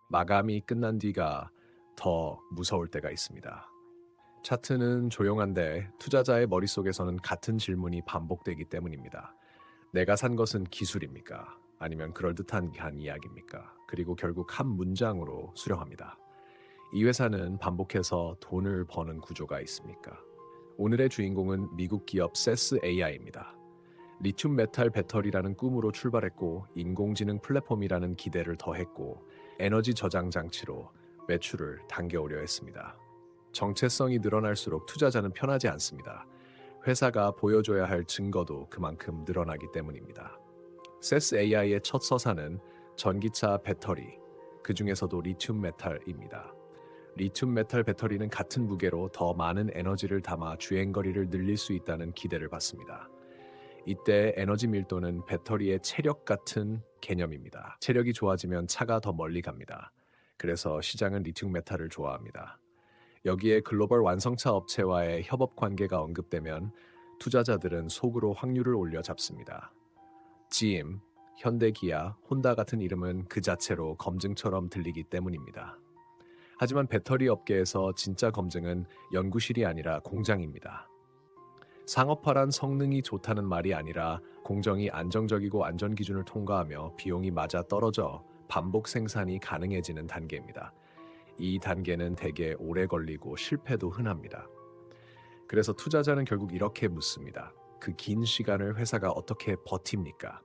마감이 끝난 뒤가 더 무서울 때가 있습니다. 차트는 조용한데 투자자의 머릿속에서는 같은 질문이 반복되기 때문입니다. 내가 산 것은 기술입니까? 아니면 그럴듯한 한 이야기입니까? 그리고 결국 한 문장으로 수령합니다. 이 회사는 반복해서 돈을 버는 구조가 있습니까? 오늘의 주인공은 미국 기업 세스 AI입니다. 리튬 메탈 배터리라는 꿈으로 출발했고 인공지능 플랫폼이라는 기대를 더했고 에너지 저장 장치로 매출을 당겨오려 했습니다. 정체성이 늘어날수록 투자자는 편하지 않습니다. 회사가 보여줘야 할 증거도 그만큼 늘어나기 때문입니다. 세스 AI의 첫 서사는 전기차 배터리, 그 중에서도 리튬 메탈입니다. 리튬 메탈 배터리는 같은 무게로 더 많은 에너지를 담아 주행거리를 늘릴 수 있다는 기대를 받습니다. 이때 에너지 밀도는 배터리의 체력 같은 개념입니다. 체력이 좋아지면 차가 더 멀리 갑니다. 그래서 시장은 리튬 메탈을 좋아합니다. 여기에 글로벌 완성차 업체와의 협업 관계가 언급되면 투자자들은 속으로 확률을 올려 잡습니다. GM, 현대기아, 혼다 같은 이름은 그 자체로 검증처럼 들리기 때문입니다. 하지만 배터리 업계에서 진짜 검증은 연구실이 아니라 공장입니다. 상업화란 성능이 좋다는 말이 아니라 공정이 안정적이고 안전 기준을 통과하며 비용이 맞아 떨어져 반복 생산이 가능해지는 단계입니다. 이 단계는 대개 오래 걸리고 실패도 흔합니다. 그래서 투자자는 결국 이렇게 묻습니다. 그 긴 시간을 회사가 어떻게 버팁니까?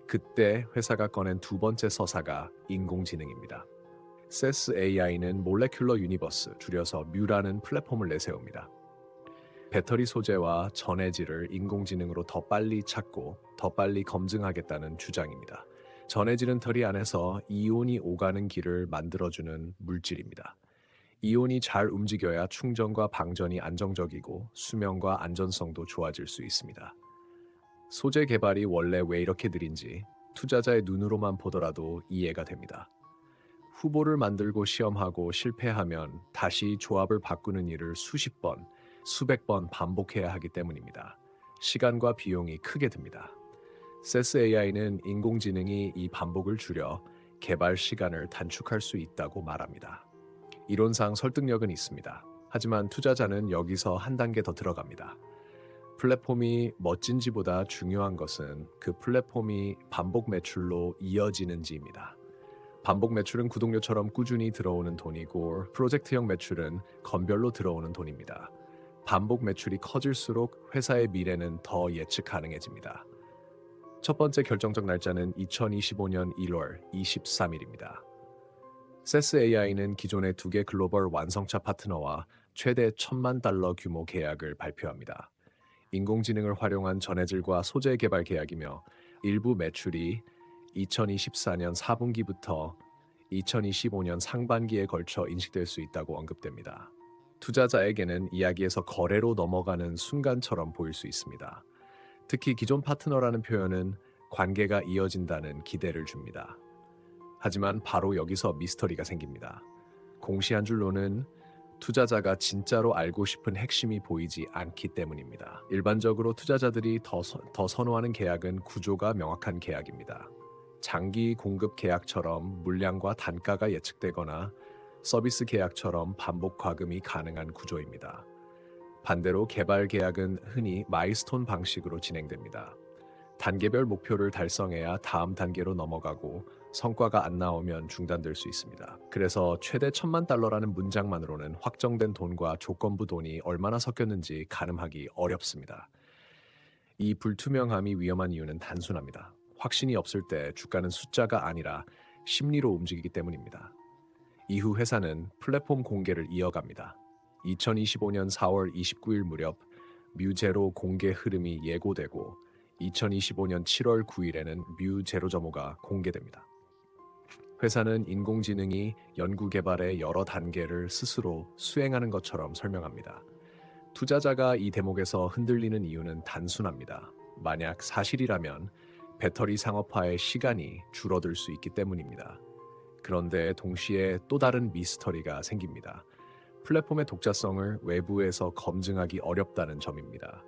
그때 회사가 꺼낸 두 번째 서사가 인공지능입니다. 세스 AI는 몰레큘러 유니버스, 줄여서 뮤라는 플랫폼을 내세웁니다. 배터리 소재와 전해질을 인공지능으로 더 빨리 찾고 더 빨리 검증하겠다는 주장입니다. 전해질은 털이 안에서 이온이 오가는 길을 만들어주는 물질입니다. 이온이 잘 움직여야 충전과 방전이 안정적이고 수명과 안전성도 좋아질 수 있습니다. 소재 개발이 원래 왜 이렇게 느린지 투자자의 눈으로만 보더라도 이해가 됩니다. 후보를 만들고 시험하고 실패하면 다시 조합을 바꾸는 일을 수십 번, 수백 번 반복해야 하기 때문입니다. 시간과 비용이 크게 듭니다. 세스 AI는 인공지능이 이 반복을 줄여 개발 시간을 단축할 수 있다고 말합니다. 이론상 설득력은 있습니다. 하지만 투자자는 여기서 한 단계 더 들어갑니다. 플랫폼이 멋진지보다 중요한 것은 그 플랫폼이 반복 매출로 이어지는지입니다. 반복 매출은 구독료처럼 꾸준히 들어오는 돈이고 프로젝트형 매출은 건별로 들어오는 돈입니다. 반복 매출이 커질수록 회사의 미래는 더 예측 가능해집니다. 첫 번째 결정적 날짜는 2025년 1월 23일입니다. 세스 AI는 기존의 두 개 글로벌 완성차 파트너와 최대 $1,000만 규모 계약을 발표합니다. 인공지능을 활용한 전해질과 소재 개발 계약이며 일부 매출이 2024년 4분기부터 2025년 상반기에 걸쳐 인식될 수 있다고 언급됩니다. 투자자에게는 이야기에서 거래로 넘어가는 순간처럼 보일 수 있습니다. 특히 기존 파트너라는 표현은 관계가 이어진다는 기대를 줍니다. 하지만 바로 여기서 미스터리가 생깁니다. 공시 한 줄로는 투자자가 진짜로 알고 싶은 핵심이 보이지 않기 때문입니다. 일반적으로 투자자들이 더 선호하는 계약은 구조가 명확한 계약입니다. 장기 공급 계약처럼 물량과 단가가 예측되거나 서비스 계약처럼 반복 과금이 가능한 구조입니다. 반대로 개발 계약은 흔히 마일스톤 방식으로 진행됩니다. 단계별 목표를 달성해야 다음 단계로 넘어가고 성과가 안 나오면 중단될 수 있습니다. 그래서 최대 $1,000만 문장만으로는 확정된 돈과 조건부 돈이 얼마나 섞였는지 가늠하기 어렵습니다. 이 불투명함이 위험한 이유는 단순합니다. 확신이 없을 때 주가는 숫자가 아니라 심리로 움직이기 때문입니다. 이후 회사는 플랫폼 공개를 이어갑니다. 2025년 4월 29일 무렵 뮤제로 공개 흐름이 예고되고 2025년 7월 9일에는 뮤 0.5가 공개됩니다. 회사는 인공지능이 연구개발의 여러 단계를 스스로 수행하는 것처럼 설명합니다. 투자자가 이 대목에서 흔들리는 이유는 단순합니다. 만약 사실이라면 배터리 상업화의 시간이 줄어들 수 있기 때문입니다. 그런데 동시에 또 다른 미스터리가 생깁니다. 플랫폼의 독자성을 외부에서 검증하기 어렵다는 점입니다.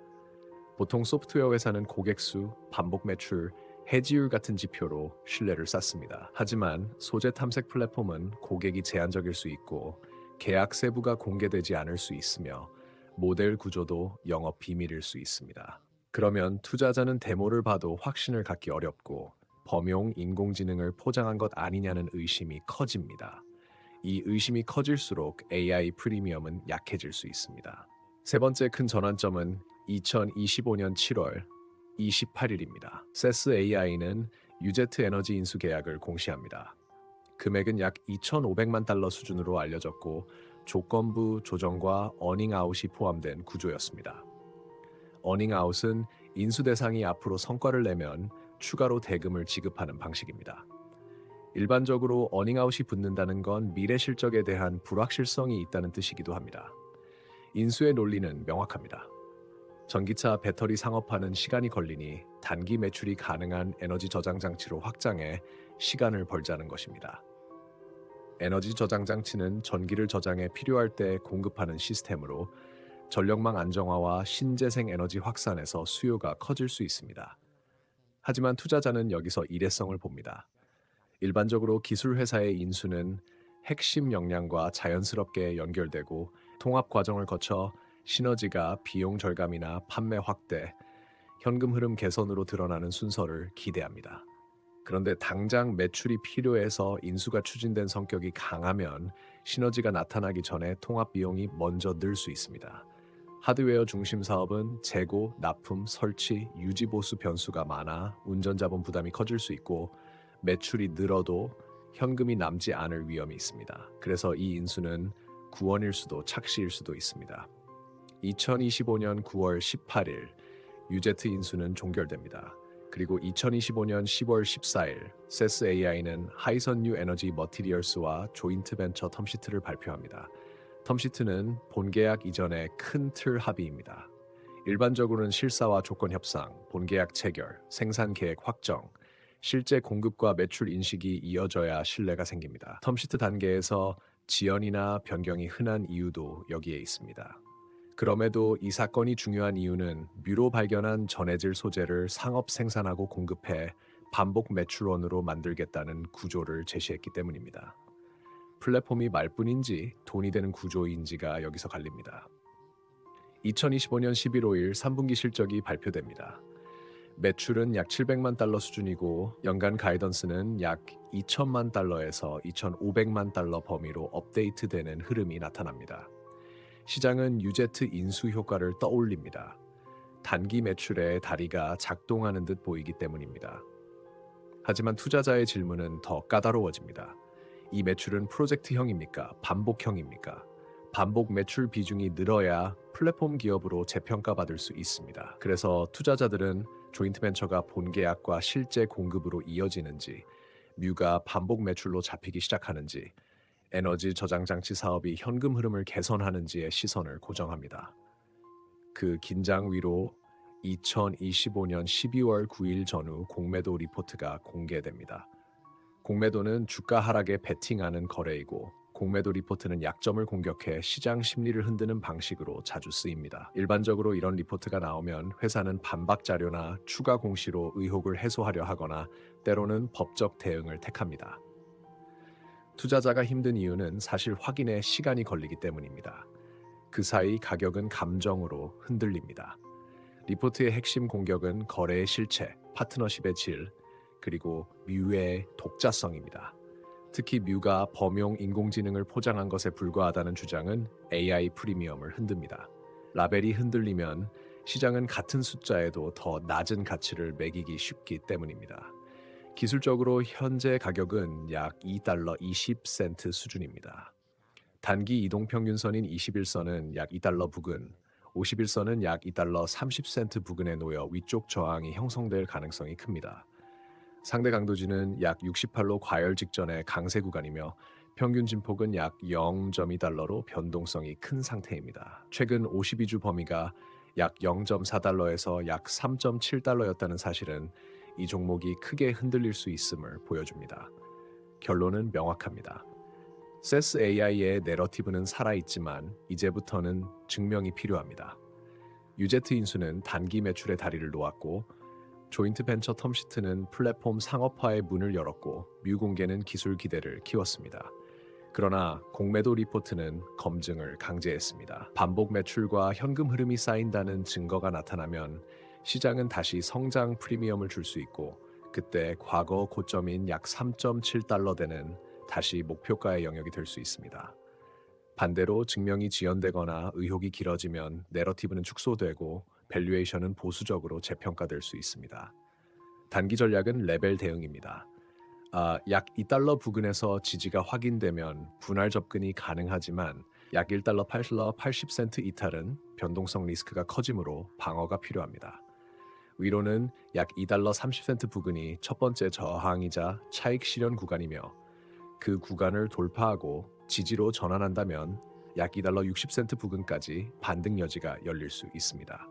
보통 소프트웨어 회사는 고객 수, 반복 매출, 해지율 같은 지표로 신뢰를 쌓습니다. 하지만 소재 탐색 플랫폼은 고객이 제한적일 수 있고 계약 세부가 공개되지 않을 수 있으며 모델 구조도 영업 비밀일 수 있습니다. 그러면 투자자는 데모를 봐도 확신을 갖기 어렵고 범용 인공지능을 포장한 것 아니냐는 의심이 커집니다. 이 의심이 커질수록 AI 프리미엄은 약해질 수 있습니다. 세 번째 큰 전환점은 2025년 7월 28일입니다. 세스 AI는 유제트 에너지 인수 계약을 공시합니다. 금액은 약 2,500만 달러 수준으로 알려졌고 조건부 조정과 어닝아웃이 포함된 구조였습니다. 어닝아웃은 인수 대상이 앞으로 성과를 내면 추가로 대금을 지급하는 방식입니다. 일반적으로 어닝아웃이 붙는다는 건 미래 실적에 대한 불확실성이 있다는 뜻이기도 합니다. 인수의 논리는 명확합니다. 전기차 배터리 상업화는 시간이 걸리니 단기 매출이 가능한 에너지 저장 장치로 확장해 시간을 벌자는 것입니다. 에너지 저장 장치는 전기를 저장해 필요할 때 공급하는 시스템으로 전력망 안정화와 신재생 에너지 확산에서 수요가 커질 수 있습니다. 하지만 투자자는 여기서 일회성을 봅니다. 일반적으로 기술 회사의 인수는 핵심 역량과 자연스럽게 연결되고 통합 과정을 거쳐 시너지가 비용 절감이나 판매 확대, 현금 흐름 개선으로 드러나는 순서를 기대합니다. 그런데 당장 매출이 필요해서 인수가 추진된 성격이 강하면 시너지가 나타나기 전에 통합 비용이 먼저 늘 수 있습니다. 하드웨어 중심 사업은 재고, 납품, 설치, 유지 보수 변수가 많아 운전자본 부담이 커질 수 있고 매출이 늘어도 현금이 남지 않을 위험이 있습니다. 그래서 이 인수는 구원일 수도 착시일 수도 있습니다. 2025년 9월 18일 유제트 인수는 종결됩니다. 그리고 2025년 10월 14일 세스 AI는 하이선 뉴 에너지 머티리얼스와 조인트 벤처 텀시트를 발표합니다. 텀시트는 본계약 이전의 큰 틀 합의입니다. 일반적으로는 실사와 조건 협상, 본계약 체결, 생산 계획 확정, 실제 공급과 매출 인식이 이어져야 신뢰가 생깁니다. 텀시트 단계에서 지연이나 변경이 흔한 이유도 여기에 있습니다. 그럼에도 이 사건이 중요한 이유는 뮤로 발견한 전해질 소재를 상업 생산하고 공급해 반복 매출원으로 만들겠다는 구조를 제시했기 때문입니다. 플랫폼이 말뿐인지 돈이 되는 구조인지가 여기서 갈립니다. 2025년 11월 5일 3분기 실적이 발표됩니다. 매출은 약 700만 달러 수준이고 연간 가이던스는 약 2천만 달러에서 2,500만 달러 범위로 업데이트되는 흐름이 나타납니다. 시장은 유제트 인수 효과를 떠올립니다. 단기 매출의 다리가 작동하는 듯 보이기 때문입니다. 하지만 투자자의 질문은 더 까다로워집니다. 이 매출은 프로젝트형입니까? 반복형입니까? 반복 매출 비중이 늘어야 플랫폼 기업으로 재평가받을 수 있습니다. 그래서 투자자들은 조인트 벤처가 본계약과 실제 공급으로 이어지는지, 뮤가 반복 매출로 잡히기 시작하는지, 에너지 저장 장치 사업이 현금 흐름을 개선하는지에 시선을 고정합니다. 그 긴장 위로 2025년 12월 9일 전후 공매도 리포트가 공개됩니다. 공매도는 주가 하락에 베팅하는 거래이고 공매도 리포트는 약점을 공격해 시장 심리를 흔드는 방식으로 자주 쓰입니다. 일반적으로 이런 리포트가 나오면 회사는 반박 자료나 추가 공시로 의혹을 해소하려 하거나 때로는 법적 대응을 택합니다. 투자자가 힘든 이유는 사실 확인에 시간이 걸리기 때문입니다. 그 사이 가격은 감정으로 흔들립니다. 리포트의 핵심 공격은 거래의 실체, 파트너십의 질, 그리고 뮤의 독자성입니다. 특히 뮤가 범용 인공지능을 포장한 것에 불과하다는 주장은 AI 프리미엄을 흔듭니다. 라벨이 흔들리면 시장은 같은 숫자에도 더 낮은 가치를 매기기 쉽기 때문입니다. 기술적으로 현재 가격은 약 2달러 20센트 수준입니다. 단기 이동평균선인 21선은 약 2달러 부근, 51선은 약 2달러 30센트 부근에 놓여 위쪽 저항이 형성될 가능성이 큽니다. 상대 강도지는 약 68로 과열 직전의 강세 구간이며 평균 진폭은 약 0.2달러로 변동성이 큰 상태입니다. 최근 52주 범위가 약 0.4달러에서 약 3.7달러였다는 사실은 이 종목이 크게 흔들릴 수 있음을 보여줍니다. 결론은 명확합니다. 세스 AI의 내러티브는 살아있지만 이제부터는 증명이 필요합니다. 유제트 인수는 단기 매출의 다리를 놓았고 조인트 벤처 텀시트는 플랫폼 상업화의 문을 열었고 미공개는 기술 기대를 키웠습니다. 그러나 공매도 리포트는 검증을 강제했습니다. 반복 매출과 현금 흐름이 쌓인다는 증거가 나타나면 시장은 다시 성장 프리미엄을 줄 수 있고 그때 과거 고점인 약 3.7달러대는 다시 목표가의 영역이 될 수 있습니다. 반대로 증명이 지연되거나 의혹이 길어지면 내러티브는 축소되고 밸류에이션은 보수적으로 재평가될 수 있습니다. 단기 전략은 레벨 대응입니다. 약 2달러 부근에서 지지가 확인되면 분할 접근이 가능하지만 약 1달러 80센트 이탈은 변동성 리스크가 커지므로 방어가 필요합니다. 위로는 약 2달러 30센트 부근이 첫 번째 저항이자 차익 실현 구간이며 그 구간을 돌파하고 지지로 전환한다면 약 2달러 60센트 부근까지 반등 여지가 열릴 수 있습니다.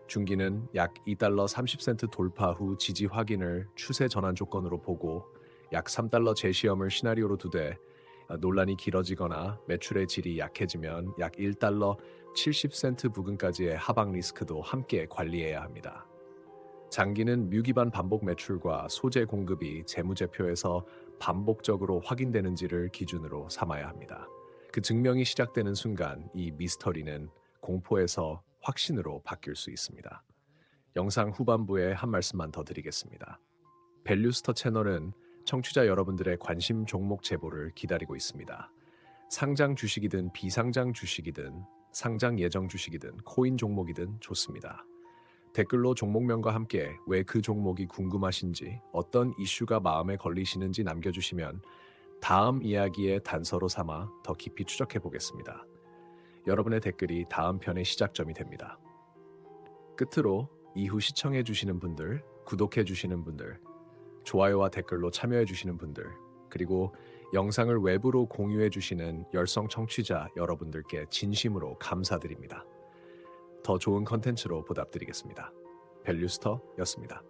중기는 약 2달러 30센트 돌파 후 지지 확인을 추세 전환 조건으로 보고 약 3달러 재시험을 시나리오로 두되 논란이 길어지거나 매출의 질이 약해지면 약 1달러 70센트 부근까지의 하방 리스크도 함께 관리해야 합니다. 장기는 뮤기반 반복 매출과 소재 공급이 재무제표에서 반복적으로 확인되는지를 기준으로 삼아야 합니다. 그 증명이 시작되는 순간 이 미스터리는 공포에서 확신으로 바뀔 수 있습니다. 영상 후반부에 한 말씀만 더 드리겠습니다. 밸류스터 채널은 청취자 여러분들의 관심 종목 제보를 기다리고 있습니다. 상장 주식이든 비상장 주식이든 상장 예정 주식이든 코인 종목이든 좋습니다. 댓글로 종목명과 함께 왜 그 종목이 궁금하신지 어떤 이슈가 마음에 걸리시는지 남겨주시면 다음 이야기의 단서로 삼아 더 깊이 추적해 보겠습니다. 여러분의 댓글이 다음 편의 시작점이 됩니다. 끝으로 이후 시청해 주시는 분들, 구독해 주시는 분들, 좋아요와 댓글로 참여해 주시는 분들, 그리고 영상을 외부로 공유해 주시는 열성 청취자 여러분들께 진심으로 감사드립니다. 더 좋은 컨텐츠로 보답드리겠습니다. 밸류스터였습니다.